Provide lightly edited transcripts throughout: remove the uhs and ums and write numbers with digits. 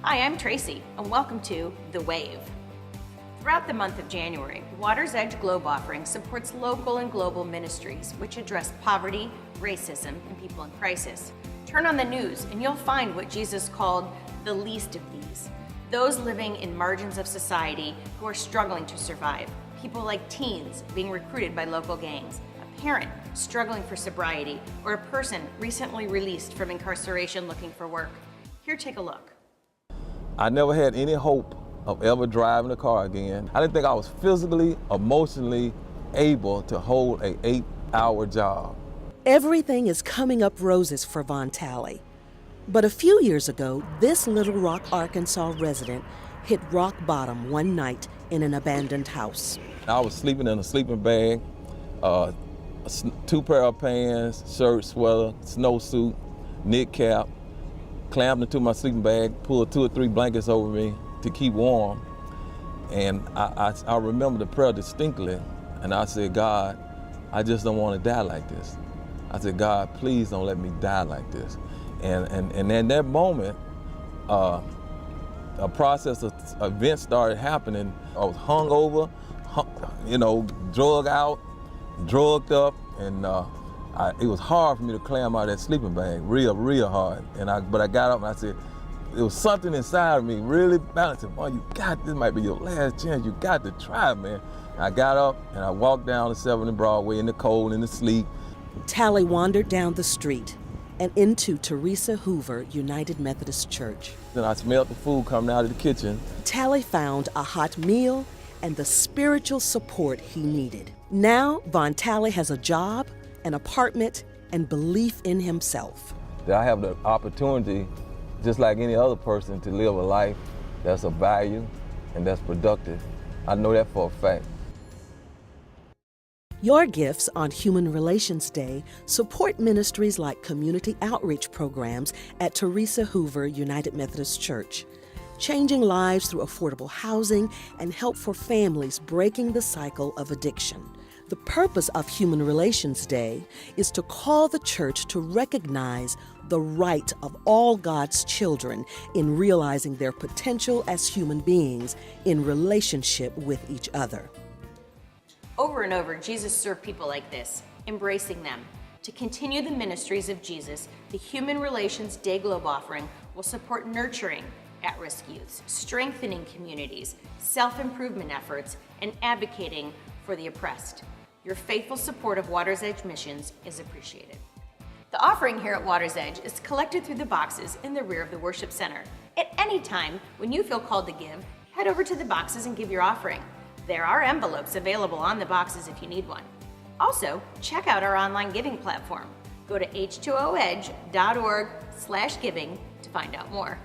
Hi, I'm Tracy, and welcome to The Wave. Throughout the month of January, Water's Edge Globe Offering supports local and global ministries which address poverty, racism, and people in crisis. Turn on the news and you'll find what Jesus called the least of these, those living in margins of society who are struggling to survive, people like teens being recruited by local gangs, a parent struggling for sobriety, or a person recently released from incarceration looking for work. Here, take a look. I never had any hope of ever driving a car again. I didn't think I was physically, emotionally able to hold an 8-hour job. Everything is coming up roses for Von Talley. But a few years ago, this Little Rock, Arkansas resident hit rock bottom one night in an abandoned house. I was sleeping in a sleeping bag, 2 pair of pants, shirt, sweater, snowsuit, knit cap, clamped into my sleeping bag, pulled 2 or 3 blankets over me to keep warm. And I remember the prayer distinctly, and I said, God, I just don't want to die like this. I said, God, please don't let me die like this. And in that moment, a process of events started happening. I was hungover, drugged out, drugged up, and it was hard for me to climb out of that sleeping bag, real hard. But I got up and I said, there was something inside of me really balancing. Oh, this might be your last chance. You got to try, man. And I got up and I walked down to 70 Broadway in the cold, in the sleet. Talley wandered down the street and into Teresa Hoover United Methodist Church. Then I smelled the food coming out of the kitchen. Talley found a hot meal and the spiritual support he needed. Now, Von Talley has a job, an apartment, and belief in himself. That I have the opportunity, just like any other person, to live a life that's of value and that's productive. I know that for a fact. Your gifts on Human Relations Day support ministries like community outreach programs at Teresa Hoover United Methodist Church, changing lives through affordable housing and help for families breaking the cycle of addiction. The purpose of Human Relations Day is to call the church to recognize the right of all God's children in realizing their potential as human beings in relationship with each other. Over and over, Jesus served people like this, embracing them. To continue the ministries of Jesus, the Human Relations Day Globe Offering will support nurturing at-risk youths, strengthening communities, self-improvement efforts, and advocating for the oppressed. Your faithful support of Water's Edge missions is appreciated. The offering here at Water's Edge is collected through the boxes in the rear of the worship center. At any time, when you feel called to give, head over to the boxes and give your offering. There are envelopes available on the boxes if you need one. Also, check out our online giving platform. Go to h2oedge.org/giving to find out more.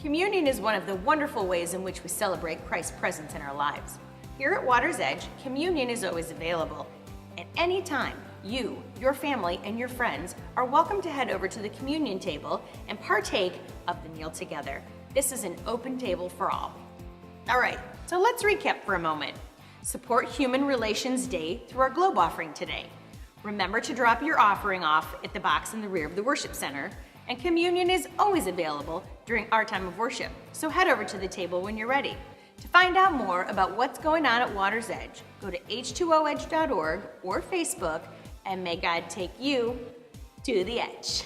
Communion is one of the wonderful ways in which we celebrate Christ's presence in our lives. Here at Water's Edge, communion is always available. At any time, you, your family, and your friends are welcome to head over to the communion table and partake of the meal together. This is an open table for all. All right, so let's recap for a moment. Support Human Relations Day through our Globe Offering today. Remember to drop your offering off at the box in the rear of the worship center, and communion is always available during our time of worship, so head over to the table when you're ready. To find out more about what's going on at Water's Edge, go to h2oedge.org or Facebook, and may God take you to the edge.